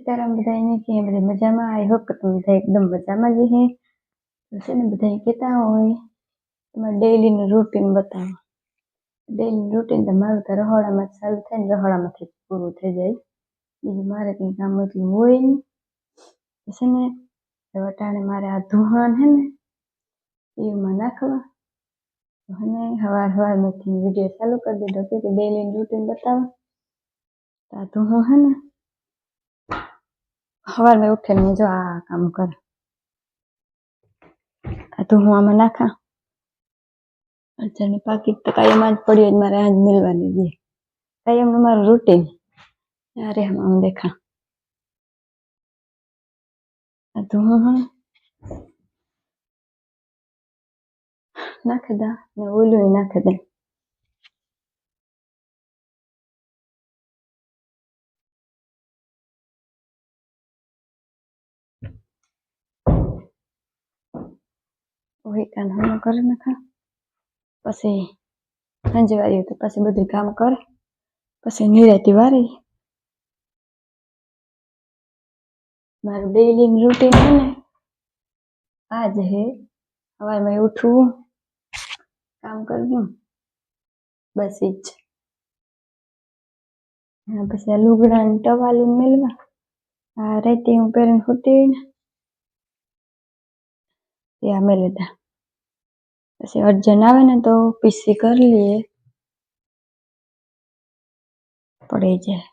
सीताराम बधाई के बधे मजा में। आई होप तुम बधा एकदम मजा में जी हैं। तो ने बधाई कहता हो डेली रूटीन बताओ। डेली रूटीन तो मारू तो रहोड़ा में चालू थे रहोड़ा में पूरु थी जाए। बीजू मारे कई काम एटलू होय नहीं। तो ने वटाणे मारे आ धुहान है ने ये में नाखवा तो है हवार हवार में वीडियो चालू कर दीधो कि डेली रूटीन बताओ। तो आ धुहो है ने हवार में उठे जो आ काम कर तो हूँ आम नाखा। अच्छा ने पाकिट तो कायम आज पड़ी मारे आज मिलवानी जी कायम मारू रूटीन। अरे हम देखा तो हूँ नाख दा ने ओलू नाख दे। वही कान हम कर नाखा पछी सांजे वारी तो पछी बधु काम कर पछी निराती वारी मारू डेली रूटीन है ने आज है हवार में उठू काम करवू बस इज पछी लुगड़ा टवालू मेलवा आ राते हूँ पेरन होती या मेले दा पछी अर्जन आवे ने तो पीसी कर लिए पड़े जाए।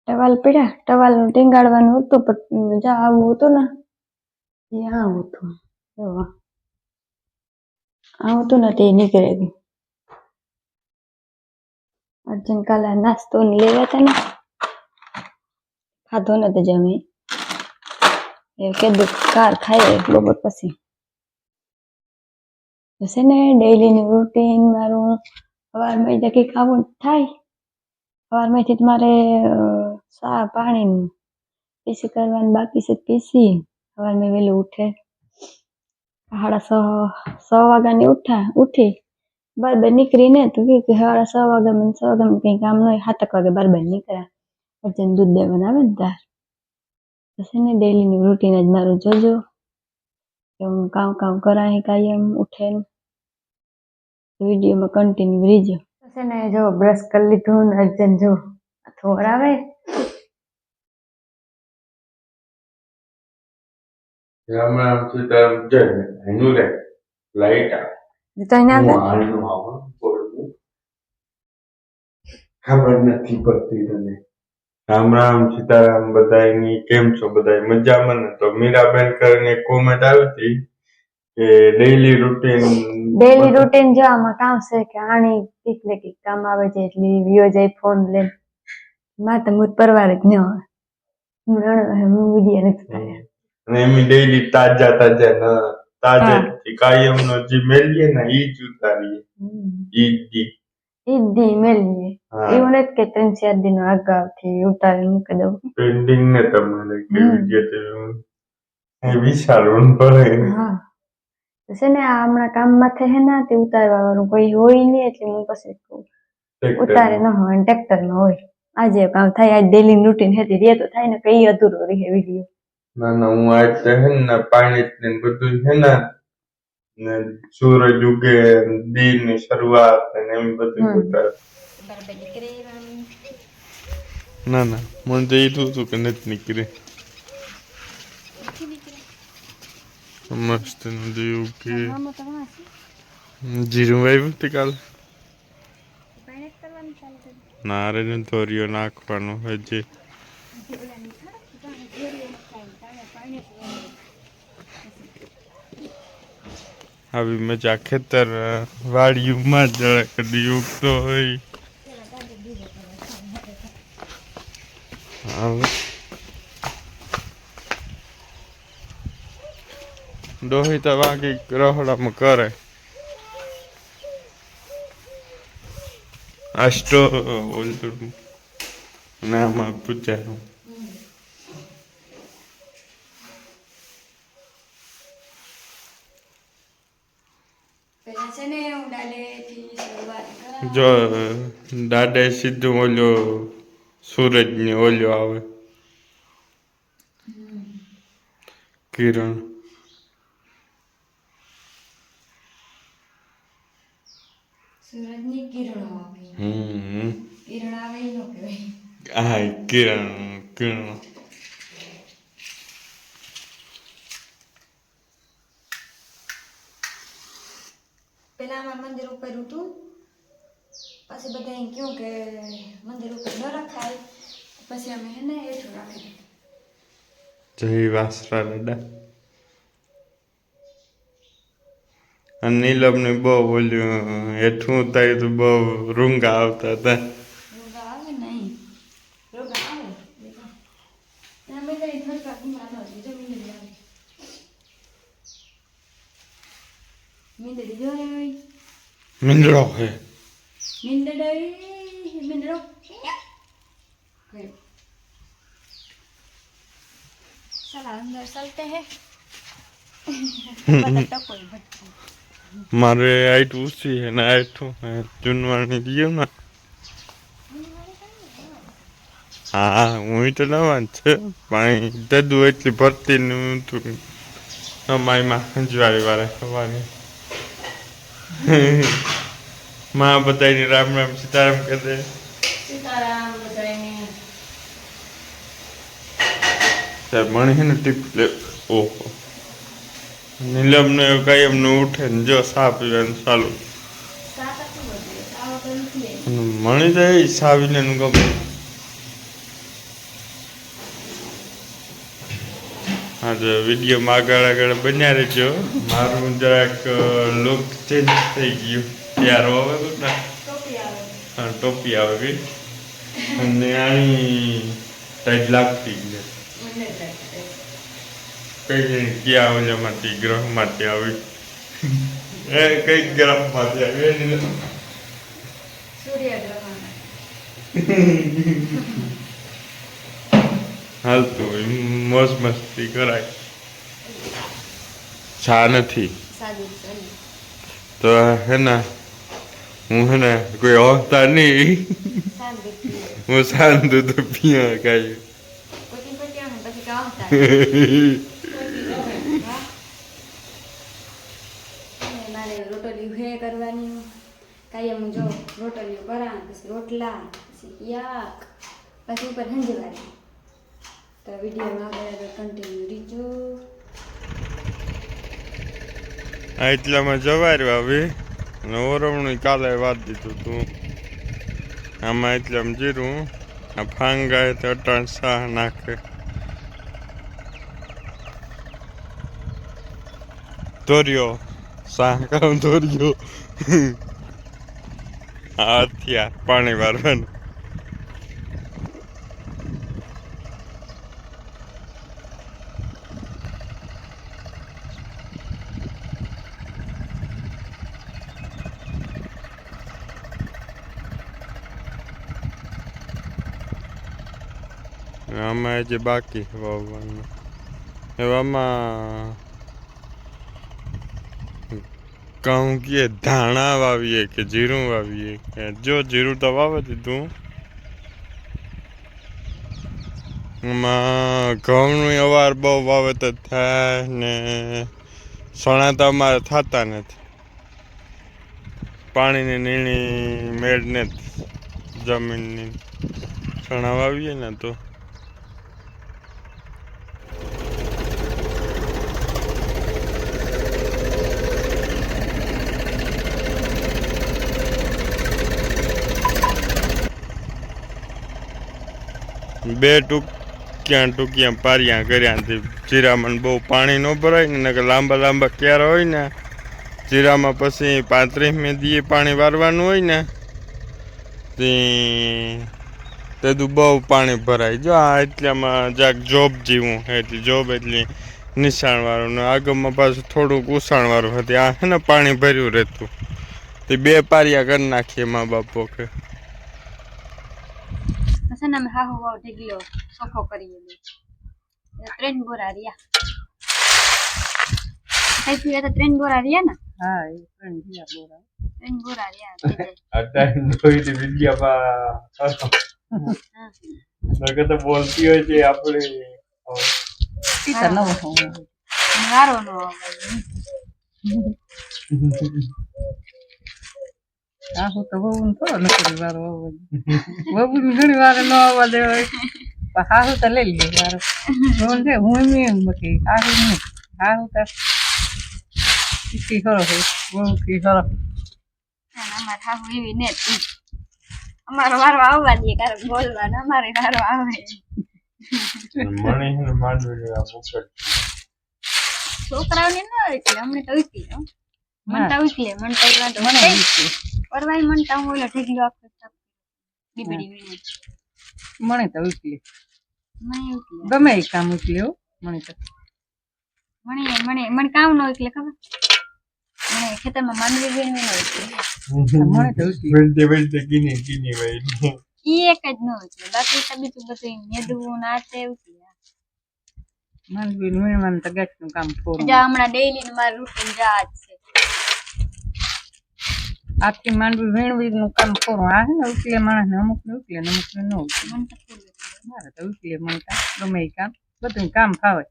टवाल पड़ा टवाल टींगाड़वानुं हतुं पण जा आवुं हतुं ने ત્યાં આવું હતું આવું હતું ને તે નીકળે ગયું અર્જુન કાલે નાસ્તો લેવા હતા ને ખાધો ને તો જમી એ કીધું કાર ખાઈએ બપોર પછી છે ને ડેઈલીનું રૂટીન મારું સવારમાં કંઈક આવું થાય સવારમાંથી મારે ચા પાણી પીસી કરવાનું બાકી છે પીસી સવારમાં વહેલું ઉઠે 6:30 વાગ્યાની ઉઠી બરાબર નીકળીને તો કે 6:30 વાગ્યામાં 6 વાગ્યામાં કંઈ કામ ન હોય 7 વાગે બરાબર નીકળ્યા અર્જુન દૂધ દેવાના આવે ને તાર પછી ને ડેઈલીનું રૂટીન જ મારું જોજો કે હું કામ કરાય કાયમ ઉઠે વિડીયોમાં કન્ટિન્યુ રહીજો પછી ને જો બ્રશ કરી લીધું ને અર્જુન જો થોર આવે રામ રામ સીતારામ જય એનું રે લાઈટ આ તો અહીંયા હું હાલનું આવું બોલું ખબર નથી પડતી તને રામ રામ સીતારામ બધાયની કેમ છો બધાય મજામાં ને તો મીરાબેન કરીને કોમેન્ટ આવી હતી કે ડેઈલી રૂટીન જો આમાં કામ છે કે આની કેટલે કામ આવે છે એટલે વિયો જાય ફોન લે માં તો મુત પરવાર જ ન હોય હું વિડીયો નથી અને એમ ડેઈલી તાજા કાયમનો જે મેલીએ ને ઈ જ ઉતારીએ ઈદી મેલીએ એવું નથી કે 3-4 દિન અગાઉથી ઉતારી મૂકી દઉં પેન્ડિંગ ને તમારે કે વિડીયો એ વિચારવું પડે હા છે ને આ હમણાં કામ માથે હે ને તે ઉતારવા વાળું કોઈ હોય નહીં એટલે હું પછી ઉતારે ન હોય ટ્રેક્ટરમાં હોય આજે કામ થાય આજ ડેલી રૂટીન હેતી રે તો થાય ને કઈ અધૂરો રહે વિડીયો ના ના હું આજ તો હે ને પાણી ને બધું છે ને સૂરજ ઉગે દિનની શરૂઆત ને એમ બધું ઉતારે ના ના મને તો એ થયું કે નથી નીકળે મસ્ત નદી ઉગે જીરું વાવ્યું હતી કાલે નારે ને ધોરીઓ નાખવાનો હજી આવી મજા ખેતર વાડીમાં જ કદી ઉગતો હોય ડોહી તો વાગી રહોડામાં કરે અષ્ટો ઓલતું નામાં પૂછાયું પેલા છે ને હું ડાલેથી જો દાદા સીધું ઓલો સૂરજ ને ઓલો આવે કિરણ સૂરજની કિરણો આવે કિરણ આવે ઈ નો કહેવાય હા કિરણ કિરણ પેલા અમારા મંદિર ઉપર હતું પછી બધા એમ કહ્યું કે મંદિર ઉપર ન રખાય પછી અમે એને હેઠું રાખી જય વાસરા દાદા અને નીલમને બહુ બોલ્યું હેઠું ઉતાર્યું તો બહુ રૂંગા આવતા હતા રોગા આવે નહીં રોગા આવે એના બધા થડકા ગુમરા ન જમીન આવે મીંદડી જોઈ મીંડળો હે મીંદડો चला अंदर चलते हैं મારે હાઈટ ઊંચી હે ને હાઈટું હે ચૂનવાણી દિયો ને હા હું તો નવા જ છે પણ દદુ એટલી ભરતી નું તું અમારીમાં સંજવારી વાળે સવારે માં બધાની રામ રામ સીતારામ કહે દે सीताराम बधाई ત્યારે મને હે ને ટીપ લે ઓહો નીલમને કઈ એમને ઉઠે ને જો સા પીવાનું ચાલુ મને તો એ સાવીને ગમે હા તો વિડીયોમાં આગળ આગળ બન્યા રહેજો મારું જરાક લુક ચેન્જ થઈ ગયું ત્યાર હવે ને હા ટોપી આવે ગઈ અને આની ટાઈટ લાગતી ગઈ કઈ ક્યાં ઓલામાંથી ગ્રહમાંથી આવી એ કઈ ગ્રહમાંથી આવી सूर्य ग्रहण હાલતું હોય મોજ મસ્તી કરાય ચા નથી તો હે ને હું હે ને કોઈ હોતા નહીં હું શાંત તો પિયા કાંઈ રોટલી હે કરવાની કાયમ જો રોટલીઓ કરા પછી રોટલા પછી યાક પછી ઉપર હંજવારી તો વિડીયોમાં આગળ કન્ટિન્યુ રીજો આ એટલામાં જવાર્યું આવી અને ઓરમણું કાલે વાત દીધું તું આમાં એટલામાં જીરું આ ફાંગાય તો અટાણ શાહ નાખે દોર્યો શાહ કામ દોર્યો હથિયાર પાણી વારવાનું આમાં જે બાકી વાવવાનું એવામાં કહું કે ધાણા વાવીએ કે જીરું વાવીએ કે જો જીરું તો વાવે દીધું એમાં ઘઉંનું અવાર બહુ વાવેતર થાય ને સણા તો અમારે થતા નથી પાણીની નીણી મેળ ને જમીનની સણા વાવીએ ને તો બે ટૂંકિયા પારિયા કર્યાથી જીરામાં બહુ પાણી ન ભરાય ને કે લાંબા લાંબા ક્યારા હોય ને જીરામાં પછી 35 દીએ પાણી વારવાનું હોય ને તે બહુ પાણી ભરાય જો આ એટલામાં જાક જોબ જેવું એટલી જોબ એટલી નિશાણવાળું ને આગળમાં પાછું થોડુંક ઉસાણવાળું હતી આ હે ને પાણી ભર્યું રહેતું તે બે પારિયા કરી નાખીએ મા બાપો કે હસન અમે હાહુ વાવ ઢગલો સોખો કરીએ ત્રણ બોરા રહ્યા કઈ પીવા તો ત્રણ બોરા રહ્યા ને હા એ પણ ગયા બોરા એમ ગોરા રહ્યા થઈ જાય. અટાણ જોઈ વિડીયોમાં નકર તો બોલતી હોય છે આપણે સીતા નવો હોવો વારો નો આવે. આહુ તો બહુ થોડો નકરી વારો આવે બહુ ઘણી વાર ન આવવા દેવાય પણ હાહુ તો લઈ લે વારો બોલ છે હું એમ બાકી હાહુ નહીં હાહુ તો કી ખરો બહુ કી ખરો અમારે હાહુ એવી ને અમારો વારો આવવા દે કારણ બોલવાનો અમારે વારો આવે. મણી માંડવી આ મુકટ છોકરાઓને ન એટલે અમને તો ઉકી મનતા ઉકલે મનતા વાંધો મને પરવાય મનતા હું ઓલા ઢગલો આખો બીબડી વીણી મને તો ઉકલી મને ઉકલે ગમે એ કામ ઉકલી હો મને તો મને કામ ન એટલે ખબર મને ખેતરમાં માંડવી વીણવી ન એટલે મને તો ઉકલી વેલતે કીની ભાઈ ઈ એક જ ન એટલે બાકી તો બીજું બધું મેદવું નાચે ઉકલે. માંડવી વીણવાનું તો ગેટનું કામ પૂરું જા હમણાં ડેઈલી નું મારું રૂટીન જા જ છે. આખી માંડવી વીણવીનું કામ પૂરું આ હે ને ઉકલે માણસને અમુક ને ઉકલે ને અમુક ને ન ઉકલે મન તો ફૂલ મારે તો ઉકલે મને તો ગમે એ કામ બધું કામ ફાવે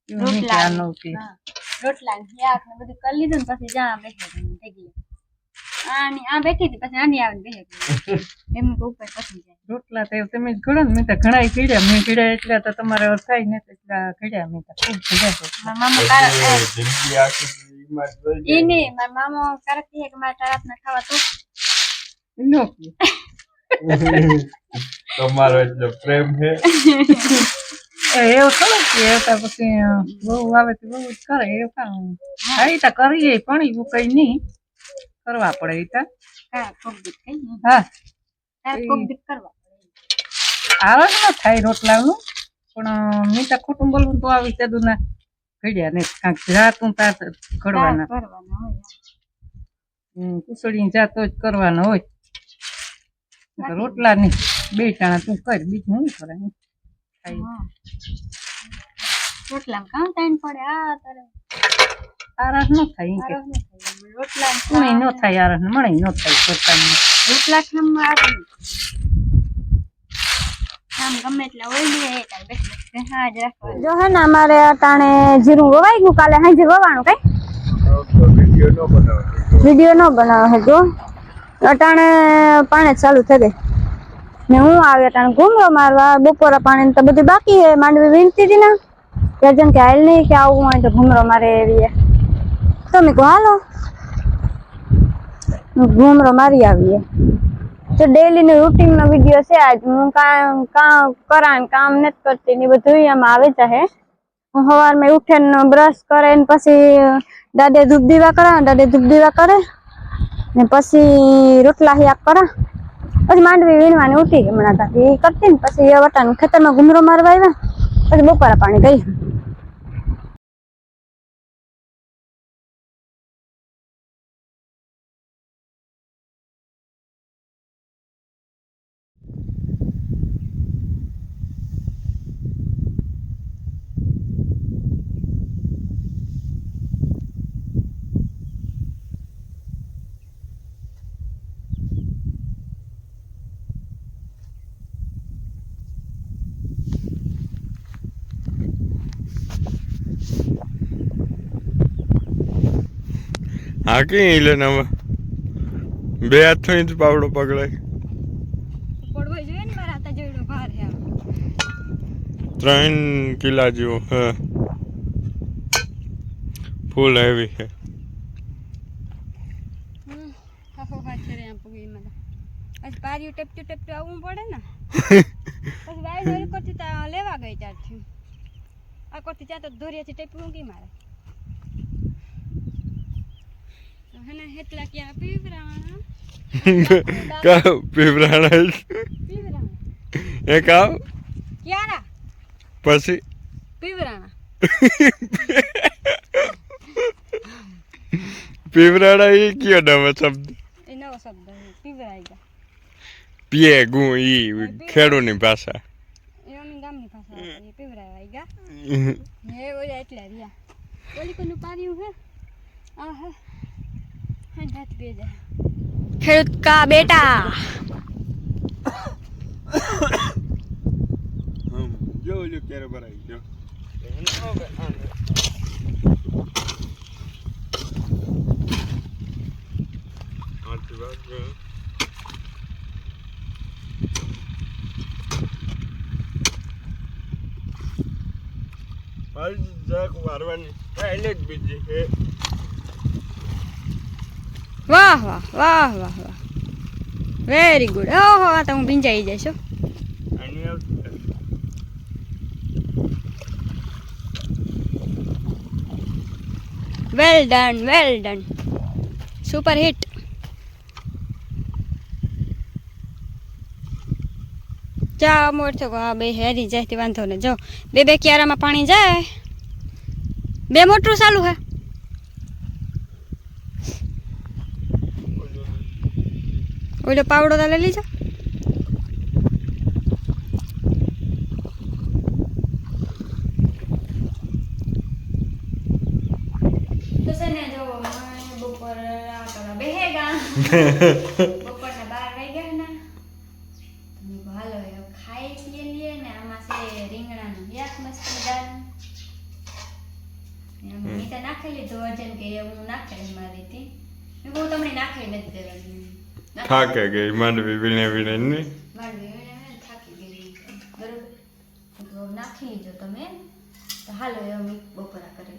એવું નહીં કે આ ન ઉકલે રોટલા ને શાક ને બધું કરી લીધું ને પછી જા બેઠી થઈ ગઈ આ બેઠી હતી પછી આની આવે બેઠી એમ ઉપર પછી જાય રોટલા તો તમે જ ઘડો ને મેં તો ઘણા કીડ્યા મેં કીડ્યા એટલે તો તમારે થાય ને એટલા કીડ્યા મેં તો ખૂબ કીધા મારા મામા જિંદગી આખી ઈમાં જ વહી એ નહીં મારા મામા ક્યારેક કહે કે મારા તારાત ના ખાવા તો નો જાય. તમારો એટલો પ્રેમ છે એવું થોડું કે એ તો પછી બહુ આવે તો બહુ જ કરે એવું કામ હા એ તો કરીએ પણ એવું કઈ નહીં કરવા પડે એ તો કોક દીક કઈ હા કોક દીક કરવા આવા ન થાય રોટલાનું પણ મેં તો ખોટું બોલવું તો આવી તેદું ના ઘડ્યા ને કાંક જાતું તાર ઘડવાના કરવાના હોય કુસળી જાતો જ કરવાનો હોય રોટલા નહીં બે ટાણા તું કર બીજું શું કરે રોટલા કામ ટાઈમ પડે આ તારે આરસ ન થાય એમ કે રોટલા કુણી ન થાય આરસ મળે ન થાય પોતાનું રોટલા ખામ આમ ગમે એટલે હોય ને હા જ રાખવાનું જો હે ને અમારે અટાણે જીરું વવાઈ ગયું કાલે હાજે વવાનું કઈ વિડીયો ન બનાવે છે જો અટાણે પાણી ચાલુ થઈ ગઈ ને હું આવી અટાણે ઘૂમરો મારવા બપોરા પાણી તો બધું બાકી હે માંડવી વીણતી હતી ને ત્યાં જેમ કે હાલ નહીં કે આવું હોય તો ઘૂમરો મારે એવી તમે કહો હાલો ઘૂમરો મારી આવીએ તો ડેલી નો રૂટીન નો વિડીયો છે આજ હું કામ કામ નથી કરતી ને બધું એમાં આવે છે હું સવારમાં ઉઠે ને બ્રશ કરે ને પછી દાદે ધૂપ દીવા કરે ને પછી રોટલા શાક કરે પછી માંડવી વીણવાની ઉઠી હમણાં એ કરતી ને પછી એ વટાણ ખેતરમાં ઘૂમરો મારવા આવ્યા પછી બપોરા પાણી ગઈ હા કે લે ને બે હાથથી જ પાવડો પકડાય પડવો જોઈએ ને મારા હાથે જોઈડો ભાર હે 3 કિલા જેવો હે ફૂલ હેવી છે હાફો વાત કરે આમ પગી મને આજ પારિયું ટેપટી આવવું પડે ને પછી વાય કરતી તા લેવા ગઈ ત્યારથી આ કરતી ત્યાં તો દોરિયાથી ટેપવું કી મારે હને હેતલા ક્યાં પીવરાણા કા પીવરાણા એ કા ક્યારા પછી પીવરાણા પીવરાણા એ કયો નવો શબ્દ એ નવો શબ્દ પીવરાઈ ગયા પીએ ગુ ઈ ખેડૂની ભાષા એની ગામની ભાષા એ પીવરાઈ ગયા એ ઓલા એટલે રહ્યા ઓલી કોનું પાર્યું હે આ હે ખેડૂત કા બેટા જો જો ક્યારે ભરાઈ ગયો વારવાની એટલે જ બીજી છે વાહ વાહ વાહ વાહ વાહ વેરી ગુડ ઓહો આ તો હું ભીંજાઈ જઈશ હો. આની આવતી વેલ ડન સુપર હિટ. જા મોર થયો હા બે હેરી જાય તે વાંધો ને જો બે ક્યારામાં પાણી જાય બે મોટર ચાલુ હે ઓલો પાવડો તો લઈ લીધો તો છે ને જો બપોર બેહેગા બપોરના 12 વાગ્યા ને હાલો ખાઈ પીએ લીએ ને આમાં છે રીંગણાનું શાક મસ્તીદાર મેં તો નાખી લીધું વજન કે હું નાખેલી મારી હતી હું તમને નાખી નથી દેવાની થાકે ગઈ માંડવી વીણે વીણે ને માંડવી વીણે થાકી ગઈ બરોબર તો નાખી લીધો તમે તો હાલો અમે બપોરા કરી